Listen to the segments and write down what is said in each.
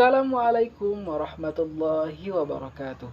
Assalamualaikum warahmatullahi wabarakatuh.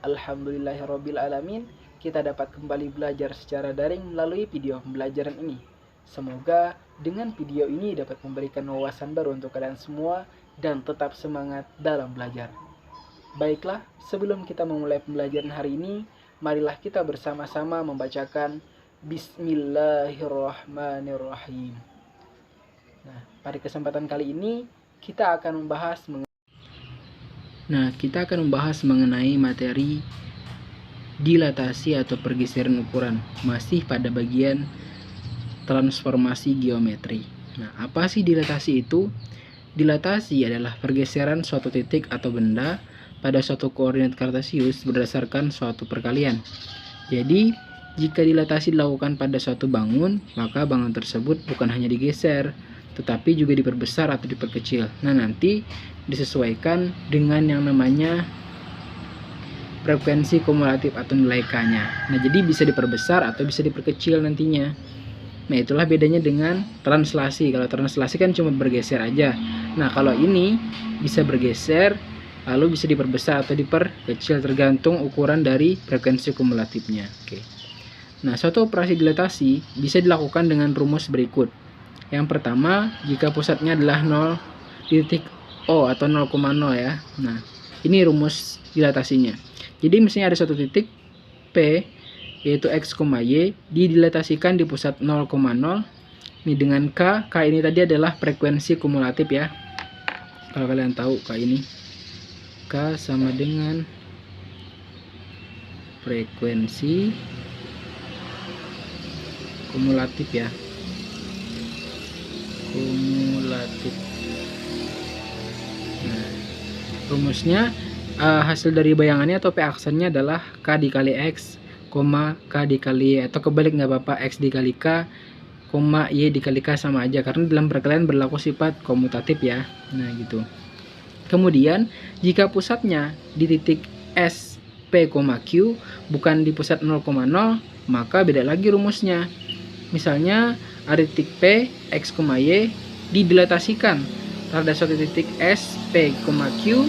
Alhamdulillahirabbil alamin, kita dapat kembali belajar secara daring melalui video pembelajaran ini. Semoga dengan video ini dapat memberikan wawasan baru untuk kalian semua dan tetap semangat dalam belajar. Baiklah, sebelum kita memulai pembelajaran hari ini, marilah kita bersama-sama membacakan Bismillahirrahmanirrahim. Nah, pada kesempatan kali ini kita akan membahas mengenai materi dilatasi atau pergeseran ukuran, masih pada bagian transformasi geometri. Nah, apa sih dilatasi itu? Dilatasi adalah pergeseran suatu titik atau benda pada suatu koordinat kartesius berdasarkan suatu perkalian. Jadi, jika dilatasi dilakukan pada suatu bangun, maka bangun tersebut bukan hanya digeser, tetapi juga diperbesar atau diperkecil. Nah, nanti disesuaikan dengan yang namanya frekuensi kumulatif atau nilai K-nya. Nah, jadi bisa diperbesar atau bisa diperkecil nantinya. Nah, itulah bedanya dengan translasi. Kalau translasi kan cuma bergeser aja. Nah, kalau ini bisa bergeser, lalu bisa diperbesar atau diperkecil tergantung ukuran dari frekuensi kumulatifnya. Oke. Nah, suatu operasi dilatasi bisa dilakukan dengan rumus berikut. Yang pertama, jika pusatnya adalah 0 di titik O atau 0,0 ya. Nah, ini rumus dilatasinya. Jadi misalnya ada suatu titik P yaitu X, Y didilatasikan di pusat 0,0. Ini dengan K ini tadi adalah frekuensi kumulatif ya. Kalau kalian tahu K ini, K sama dengan frekuensi kumulatif ya. Kumulatif. Nah, rumusnya hasil dari bayangannya atau P aksennya adalah K dikali X, K dikali Y, atau kebalik nggak apa-apa, X dikali K, Y dikali K sama aja karena dalam perkalian berlaku sifat komutatif ya. Nah, gitu. Kemudian jika pusatnya di titik S, P, Q bukan di pusat 0,0, maka beda lagi rumusnya. Misalnya ada titik P, X, Y didilatasikan terhadap suatu titik S, P, Q,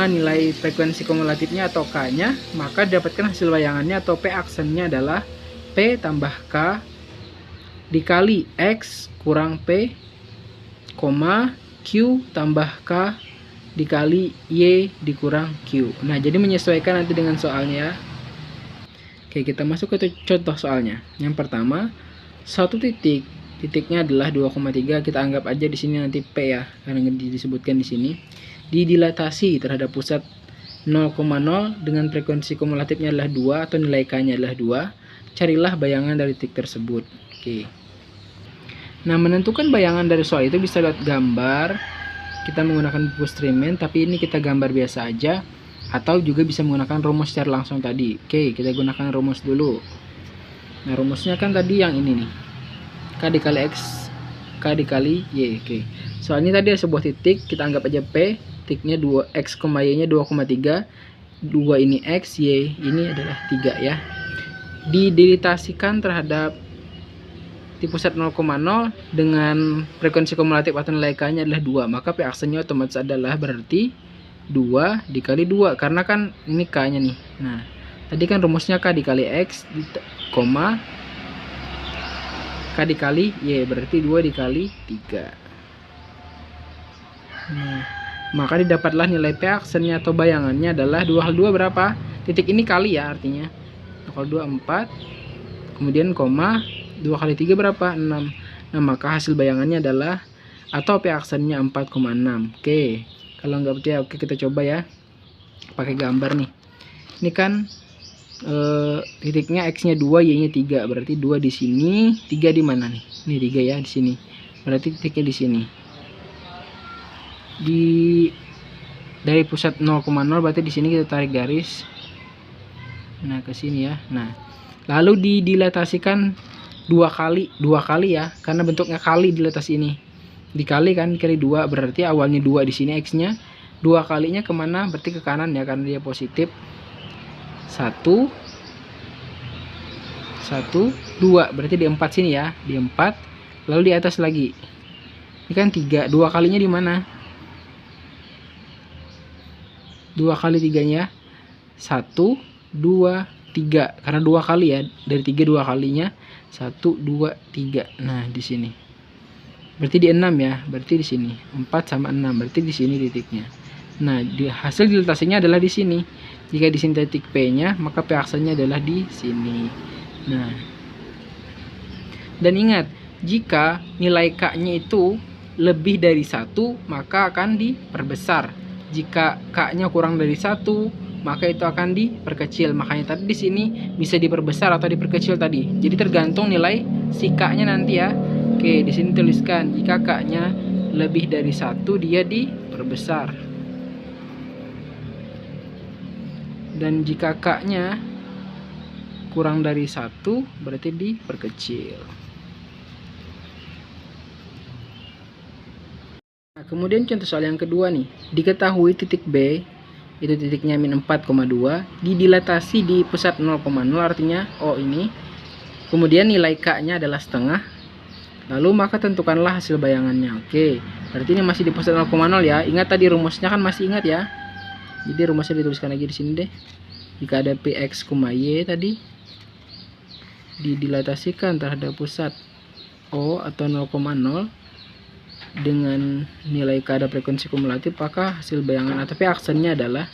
nilai frekuensi kumulatifnya atau K-nya, maka dapatkan hasil bayangannya atau P aksennya adalah P tambah K dikali X kurang P, Q tambah K dikali Y dikurang Q. Nah, jadi menyesuaikan nanti dengan soalnya. Oke, kita masuk ke contoh soalnya. Yang pertama, satu titiknya adalah 2,3, kita anggap aja di sini nanti P ya, karena disebutkan di sini. Didilatasi terhadap pusat 0,0 dengan frekuensi kumulatifnya adalah 2 atau nilai K-nya adalah 2. Carilah bayangan dari titik tersebut. Oke. Nah, menentukan bayangan dari soal itu bisa lihat gambar. Kita menggunakan buku Streamline, tapi ini kita gambar biasa aja, atau juga bisa menggunakan rumus secara langsung tadi. Oke, kita gunakan rumus dulu. Nah, rumusnya kan tadi yang ini nih, K dikali X, K dikali Y. Oke. Soalnya tadi ada sebuah titik, kita anggap aja P, titiknya 2, X, Y nya 2,3, 2 ini X, Y ini adalah 3 ya. Didilatasikan terhadap di pusat 0,0 dengan frekuensi kumulatif atau nilai K nya adalah 2, maka P aksennya otomatis adalah berarti 2 dikali 2, karena kan ini K nya nih. Nah, tadi kan rumusnya K dikali X, K dikali Y, berarti 2 dikali 3. Nah, maka didapatlah nilai P aksennya atau bayangannya adalah 2 kali 2 berapa? Titik ini kali ya artinya. 2 kali 2 4. Kemudian 2 kali 3 berapa? 6. Nah, maka hasil bayangannya adalah atau P aksennya 4,6. Oke. Kalau nggak percaya, oke kita coba ya. Pakai gambar nih. Ini kan titiknya X-nya 2, Y-nya 3. Berarti 2 di sini, 3 di mana nih? Ini 3 ya di sini. Berarti titiknya di sini. Dari pusat 0,0 berarti di sini kita tarik garis. Nah, ke sini ya. Nah, lalu didilatasikan 2 kali ya, karena bentuknya kali dilatasi ini. Dikali kan, kali 2 berarti awalnya 2 di sini X-nya. 2 kalinya kemana? Berarti ke kanan ya, karena dia positif. 1 2 berarti di 4 sini ya, di 4. Lalu di atas lagi. Ini kan 3, 2 kalinya di mana? 2 kali 3-nya 1, 2, 3. Karena 2 kali ya, dari 3 2 kalinya 1, 2, 3. Nah, di sini. Berarti di 6 ya, berarti di sini. 4 sama 6, berarti di sini titiknya. Nah, hasil dilatasinya adalah di sini. Jika di sini titik P-nya, maka P aksennya adalah di sini. Nah, dan ingat, jika nilai K-nya itu lebih dari 1, maka akan diperbesar. Jika K-nya kurang dari 1, maka itu akan diperkecil. Makanya tadi di sini bisa diperbesar atau diperkecil tadi. Jadi tergantung nilai si K-nya nanti ya. Oke, di sini tuliskan jika K-nya lebih dari 1, dia diperbesar. Dan jika K-nya kurang dari 1, berarti diperkecil. Nah, kemudian contoh soal yang kedua nih. Diketahui titik B, itu titiknya min 4,2, didilatasi di pusat 0,0, artinya O ini. Kemudian nilai K-nya adalah setengah. Lalu maka tentukanlah hasil bayangannya. Oke, berarti ini masih di pusat 0,0 ya. Ingat tadi rumusnya kan masih ingat ya. Jadi rumusnya dituliskan lagi di sini deh. Jika ada Px, Y tadi didilatasikan terhadap pusat O atau 0,0 dengan nilai K ada frekuensi kumulatif, maka hasil bayangan atau P aksennya adalah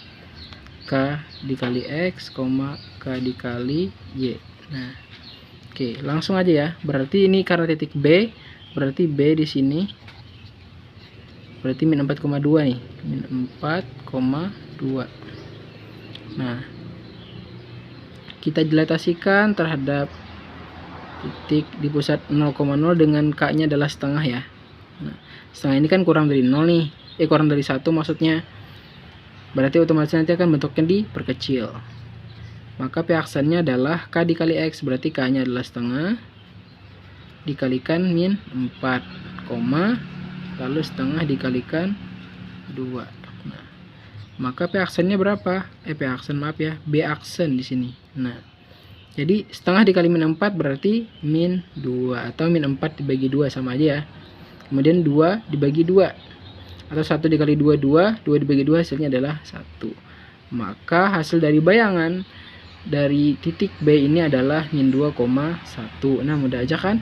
K dikali X, K dikali Y. Nah, oke, langsung aja ya. Berarti ini karena titik B, berarti B di sini berarti min 4,2 nih, min 4,2. Nah, kita dilatasikan terhadap titik di pusat 0,0 dengan K-nya adalah setengah ya. Nah, setengah ini kan kurang dari 0 nih, kurang dari 1 maksudnya. Berarti otomatis nanti akan bentuknya diperkecil. Maka P aksennya adalah K dikali X, berarti K-nya adalah setengah dikalikan min 4, lalu setengah dikalikan 2. Nah, maka P aksennya berapa? P aksen maaf ya, B aksen di sini. Nah, jadi setengah dikali min 4 berarti min 2 atau min 4 dibagi 2 sama aja ya. Kemudian 2 dibagi 2 atau 1 dikali 2 2 dibagi 2 hasilnya adalah 1. Maka hasil dari bayangan dari titik B ini adalah min 2,1. Nah, mudah aja kan?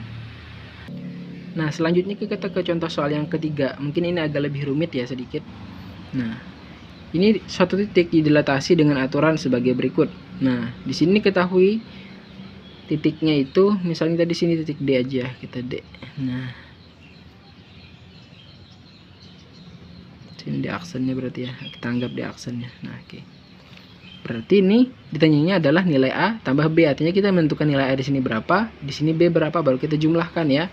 Nah, selanjutnya kita ke contoh soal yang ketiga. Mungkin ini agak lebih rumit ya sedikit. Nah, ini satu titik didilatasi dengan aturan sebagai berikut. Nah, di sini ketahui titiknya itu, misalnya tadi sini titik D aja, kita D. Nah, sini D aksennya berarti ya, kita anggap D aksennya. Nah, oke. Berarti ini ditanyanya adalah nilai A tambah B, artinya kita menentukan nilai A di sini berapa, di sini B berapa, baru kita jumlahkan ya.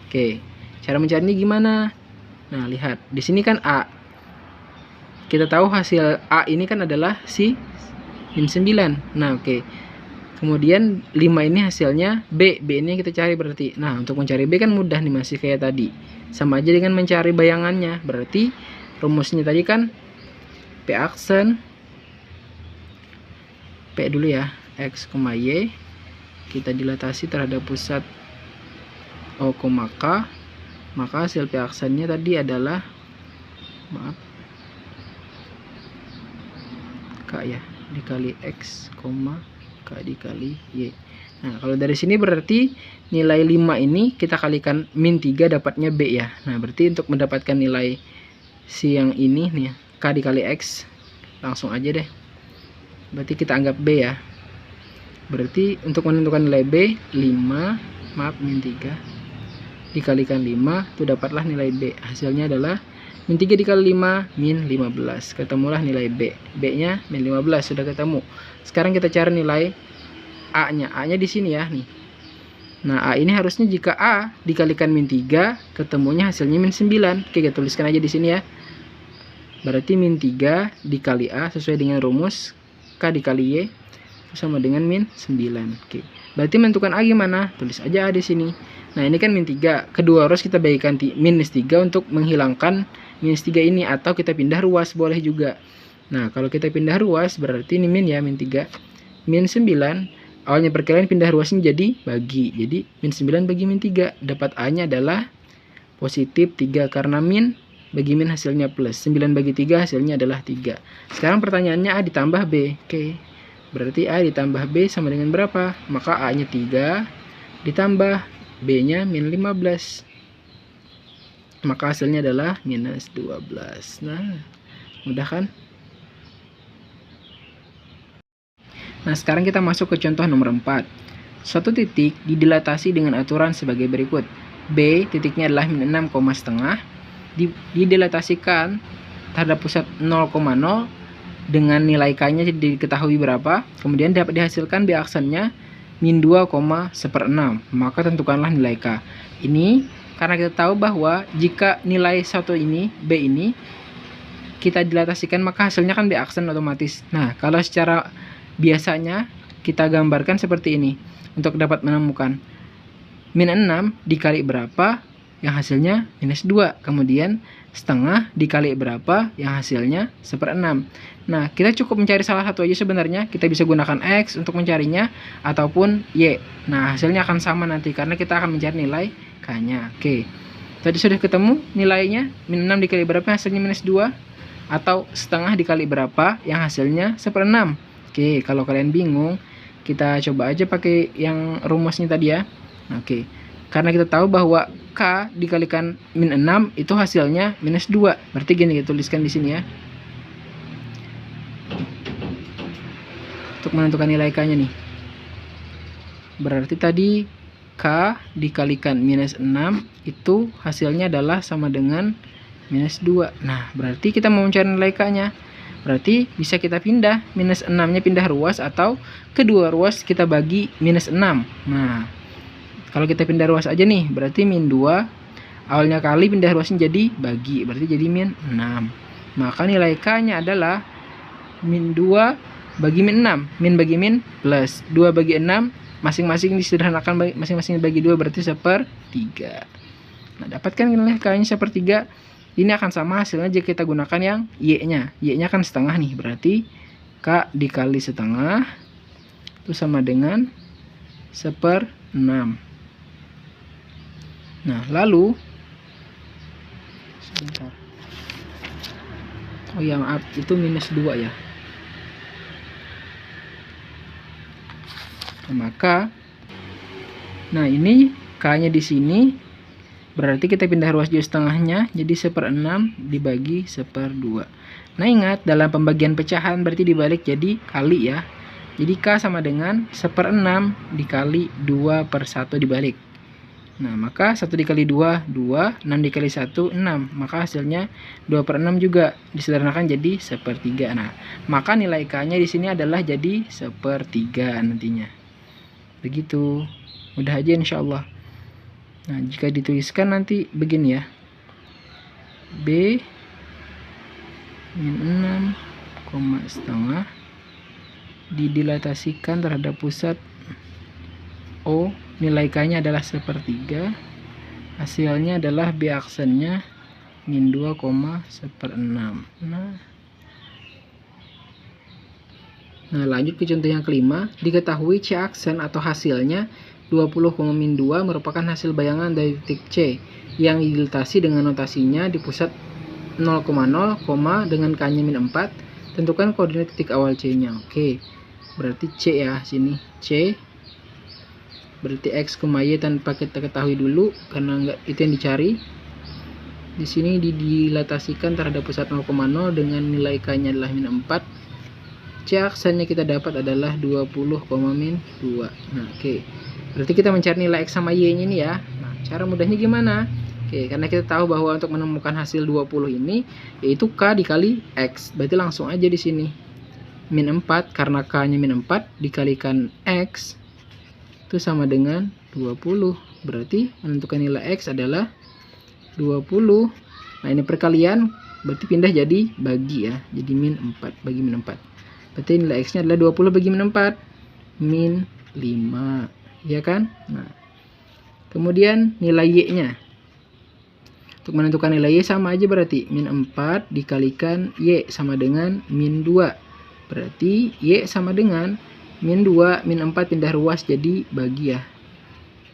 Oke, cara mencarinya gimana? Nah, lihat di sini kan A. Kita tahu hasil A ini kan adalah si min 9. Nah, oke. Kemudian 5 ini hasilnya B. B ini kita cari berarti. Nah, untuk mencari B kan mudah nih, masih kayak tadi. Sama aja dengan mencari bayangannya. Berarti rumusnya tadi kan P aksen P dulu ya, X, Y. Kita dilatasi terhadap pusat O, K. Maka hasil P aksennya tadi adalah K ya, dikali X, K dikali Y. Nah, kalau dari sini berarti nilai 5 ini kita kalikan min 3 dapatnya B ya. Nah, berarti untuk mendapatkan nilai si yang ini nih, K dikali X, langsung aja deh. Berarti kita anggap B ya. Berarti untuk menentukan nilai B, min 3 dikalikan 5, itu dapatlah nilai B. Hasilnya adalah min 3 dikali 5, min 15. Ketemulah nilai B. B-nya min 15, sudah ketemu. Sekarang kita cari nilai A-nya. A-nya di sini ya, nih. Nah, A ini harusnya jika A dikalikan min 3, ketemunya hasilnya min 9. Oke, kita tuliskan aja di sini ya. Berarti min 3 dikali A sesuai dengan rumus K dikali Y sama dengan min 9. Oke. Berarti menentukan A gimana? Tulis aja A di sini. Nah, ini kan min 3. Kedua ruas kita bagikan minus 3 untuk menghilangkan minus 3 ini, atau kita pindah ruas boleh juga. Nah, kalau kita pindah ruas berarti ini min ya, min 3. Min 9, awalnya perkalian pindah ruasnya jadi bagi. Jadi min 9 bagi min 3. Dapat A-nya adalah positif 3 karena min bagi min hasilnya plus. 9 bagi 3 hasilnya adalah 3. Sekarang pertanyaannya A ditambah B. Oke. Berarti A ditambah B sama dengan berapa? Maka A-nya 3 ditambah B-nya min 15. Maka hasilnya adalah minus 12. Nah, mudah kan? Nah, sekarang kita masuk ke contoh nomor 4. Suatu titik didilatasi dengan aturan sebagai berikut. B titiknya adalah min 6,5. Didilatasikan terhadap pusat 0,0 dengan nilai K-nya diketahui berapa. Kemudian dapat dihasilkan B aksennya min 2,1/6. Maka tentukanlah nilai K. Ini karena kita tahu bahwa jika nilai satu ini, B ini, kita dilatasikan maka hasilnya kan B aksen otomatis. Nah, kalau secara biasanya kita gambarkan seperti ini. Untuk dapat menemukan min 6 dikali berapa yang hasilnya minus 2. Kemudian setengah dikali berapa yang hasilnya 1/6. Nah, kita cukup mencari salah satu aja sebenarnya. Kita bisa gunakan X untuk mencarinya ataupun Y. Nah, hasilnya akan sama nanti karena kita akan mencari nilai K-nya. Oke. Tadi sudah ketemu nilainya. Min 6 dikali berapa yang hasilnya minus 2. Atau setengah dikali berapa yang hasilnya 1/6. Oke, kalau kalian bingung, kita coba aja pakai yang rumusnya tadi ya. Oke. Karena kita tahu bahwa K dikalikan min 6 itu hasilnya minus 2. Berarti gini, kita tuliskan di sini ya. Untuk menentukan nilai K-nya nih. Berarti tadi K dikalikan minus 6 itu hasilnya adalah sama dengan minus 2. Nah, berarti kita mau mencari nilai K-nya. Berarti bisa kita pindah, minus 6-nya pindah ruas atau kedua ruas kita bagi minus 6. Nah, kalau kita pindah ruas aja nih, berarti min 2. Awalnya kali pindah ruasnya jadi bagi, berarti jadi min 6. Maka nilai K-nya adalah min 2 bagi min 6. Min bagi min plus 2 bagi 6, masing-masing disederhanakan masing-masing bagi 2 berarti 1/3. Nah, dapatkan nilai K-nya 1/3. Ini akan sama hasilnya jika kita gunakan yang Y-nya. Y-nya kan setengah nih, berarti K dikali setengah itu sama dengan 1/6. Nah, lalu sebentar. Oh ya, maaf, itu minus 2 ya. Maka nah, ini K-nya di sini. Berarti kita pindah ruas juga setengahnya, jadi 1/6 dibagi 1/2. Nah, ingat, dalam pembagian pecahan berarti dibalik jadi kali ya. Jadi K sama dengan 1/6 dikali 2/1 dibalik. Nah, maka 1 dikali 2, 2, 6 dikali 1, 6. Maka hasilnya 2/6 juga disederhanakan jadi 1/3. Nah, maka nilai K-nya di sini adalah jadi 1/3 nantinya. Begitu. Mudah aja insya Allah. Nah, jika dituliskan nanti begini ya. B min 6,5 didilatasikan terhadap pusat O. Nilai K-nya adalah 1/3. Hasilnya adalah B aksennya min 2,1/6. Nah, lanjut ke contoh yang kelima. Diketahui C aksen atau hasilnya 20,-2 merupakan hasil bayangan dari titik C yang didilatasi dengan notasinya di pusat 0,0, dengan K-nya min 4. Tentukan koordinat titik awal C-nya. Oke. Berarti C ya, sini C. Berarti X, Y tanpa kita ketahui dulu karena enggak itu yang dicari. Di sini didilatasikan terhadap pusat 0,0 dengan nilai K-nya adalah min 4. C aksennya kita dapat adalah 20,-2. Nah, oke. Berarti kita mencari nilai X sama Y-nya ini ya. Nah, cara mudahnya gimana? Oke, karena kita tahu bahwa untuk menemukan hasil 20 ini yaitu K dikali X. Berarti langsung aja di sini. Min 4 karena K-nya min 4 dikalikan X itu sama dengan 20. Berarti menentukan nilai X adalah 20. Nah, ini perkalian berarti pindah jadi bagi ya. Jadi min 4 bagi min 4. Berarti nilai X-nya adalah 20 bagi min 4. Min 5. Ya kan? Nah, kemudian nilai Y-nya. Untuk menentukan nilai Y sama aja berarti min 4 dikalikan Y sama dengan min 2. Berarti Y sama dengan min 2, min 4 pindah ruas jadi bagi ya.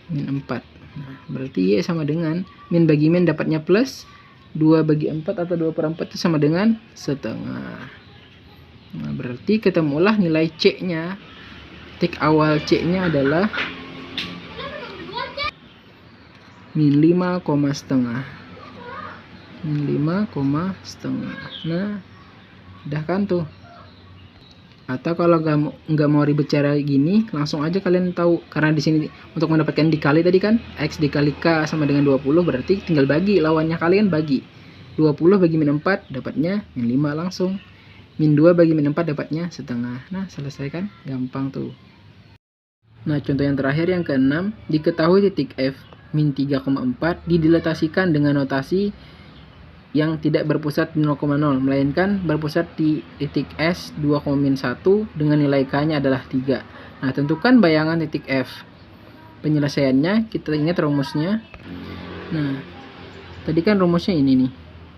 Min 4. Nah, berarti Y sama dengan min bagi min dapatnya plus. 2 bagi 4 atau 2/4 itu sama dengan setengah. Nah, berarti ketemulah nilai C-nya. Titik awal C-nya adalah min 5, setengah. Min 5, setengah. Nah, udah kan tuh. Atau kalau nggak mau ribet cara gini, langsung aja kalian tahu, karena di sini untuk mendapatkan dikali tadi kan X dikali K sama dengan 20, berarti tinggal bagi lawannya, kalian bagi 20 bagi min 4 dapatnya min 5 langsung. Min 2 bagi min 4 dapatnya setengah. Nah, selesai kan? Gampang tuh. Nah, contoh yang terakhir yang keenam, diketahui titik F min 3,4 didilatasikan dengan notasi yang tidak berpusat di 0,0, melainkan berpusat di titik S 2,-1 dengan nilai K-nya adalah 3. Nah, tentukan bayangan titik F. Penyelesaiannya, kita ingat rumusnya. Nah, tadi kan rumusnya ini nih.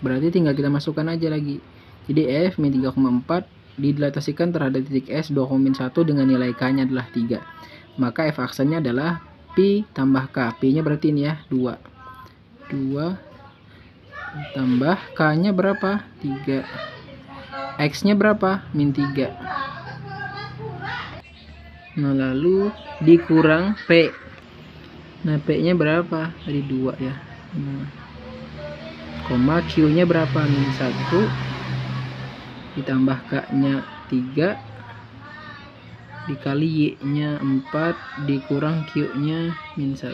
Berarti tinggal kita masukkan aja lagi. Jadi F min 3,4 didilatasikan terhadap titik S 2,-1 dengan nilai K-nya adalah 3. Maka F aksennya adalah Pi tambah K. Pi-nya berarti ini ya, 2 tambah K-nya berapa? 3. X-nya berapa? Min 3. Nah, lalu dikurang P. Nah, P-nya berapa? Tadi 2 ya. Nah, koma Q-nya berapa? Min 1. Ditambah K-nya 3. Dikali Y-nya 4. Dikurang Q-nya min 1.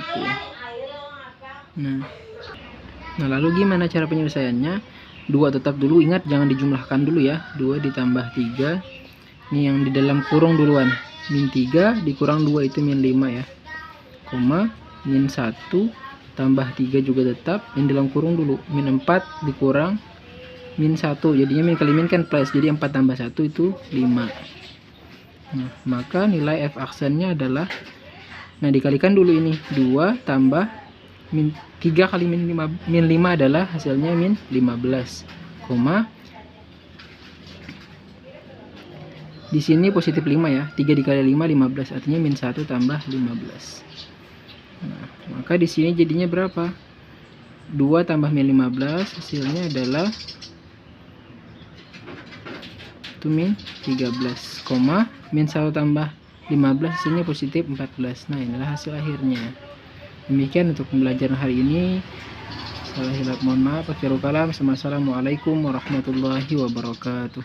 Nah, lalu gimana cara penyelesaiannya? 2 tetap dulu, ingat jangan dijumlahkan dulu ya. 2 ditambah 3. Ini yang di dalam kurung duluan. Min 3 dikurang 2 itu min 5 ya. Koma, min 1 tambah 3 juga tetap. Yang dalam kurung dulu. Min 4 dikurang min 1. Jadinya min kali min kan plus. Jadi 4 tambah 1 itu 5. Nah, maka nilai F aksennya adalah, nah dikalikan dulu ini. 2 tambah min 3 kali min 5 adalah hasilnya min 15, koma di sini positif 5 ya. 3 dikali 5 15, artinya min 1 tambah 15. Nah, maka di sini jadinya berapa? 2 tambah min 15 hasilnya adalah itu min 13, koma min 1 tambah 15 hasilnya positif 14. Nah, inilah hasil akhirnya. Demikian untuk pembelajaran hari ini. Salah hilap mohon maaf. Akhirul kalam. Assalamualaikum warahmatullahi wabarakatuh.